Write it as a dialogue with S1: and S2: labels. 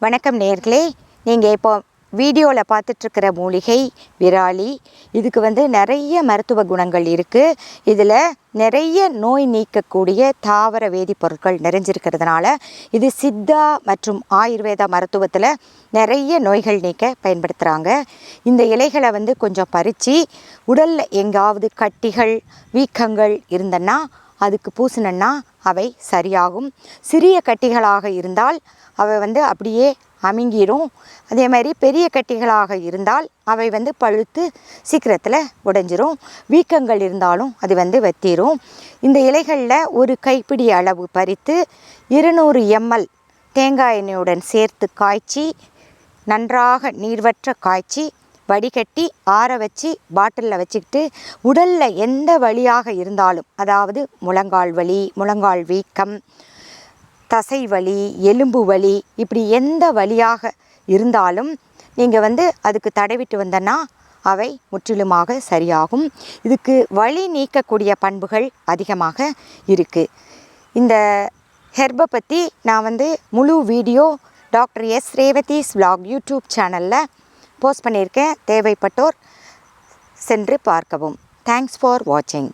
S1: வணக்கம் நேயர்களே, நீங்கள் இப்போ வீடியோவில் பார்த்துட்ருக்கிற மூலிகை விராலி. இதுக்கு நிறைய மருத்துவ குணங்கள் இருக்குது. இதில் நிறைய நோய் நீக்கக்கூடிய தாவர வேதிப்பொருட்கள் நிறைஞ்சிருக்கிறதுனால இது சித்தா மற்றும் ஆயுர்வேத மருத்துவத்தில் நிறைய நோய்கள் நீக்க பயன்படுத்துகிறாங்க. இந்த இலைகளை கொஞ்சம் பறித்து உடலில் எங்காவது கட்டிகள் வீக்கங்கள் இருந்தன்னா அதுக்கு பூசினன்னா அவை சரியாகும். சிறிய கட்டிகளாக இருந்தால் அவை அப்படியே அமுங்கிரும். அதே மாதிரி பெரிய கட்டிகளாக இருந்தால் அவை பழுத்து சீக்கிரத்தில் உடைஞ்சிரும். வீக்கங்கள் இருந்தாலும் அது வத்திரும். இந்த இலைகளில் ஒரு கைப்பிடி அளவு பறித்து 200 ml தேங்காய் எண்ணெயுடன் சேர்த்து காய்ச்சி நன்றாக நீர்வற்ற காய்ச்சி வடிகட்டி ஆற வச்சு பாட்டிலில் வச்சுக்கிட்டு உடலில் எந்த வலியாக இருந்தாலும், அதாவது முழங்கால் வலி, முழங்கால் வீக்கம், தசை வலி, எலும்பு வலி, இப்படி எந்த வலியாக இருந்தாலும் நீங்கள் அதுக்கு தடவிட்டு வந்தனா அவை முற்றிலுமாக சரியாகும். இதுக்கு வலி நீக்கக்கூடிய பண்புகள் அதிகமாக இருக்குது. இந்த ஹெர்பை பற்றி நான் முழு video doctor S Revathi's vlog YouTube சேனலில் போஸ்ட் பண்ணியிருக்கேன். தேவைப்பட்டோர் சென்று பார்க்கவும். தேங்க்ஸ் ஃபார் வாட்சிங்.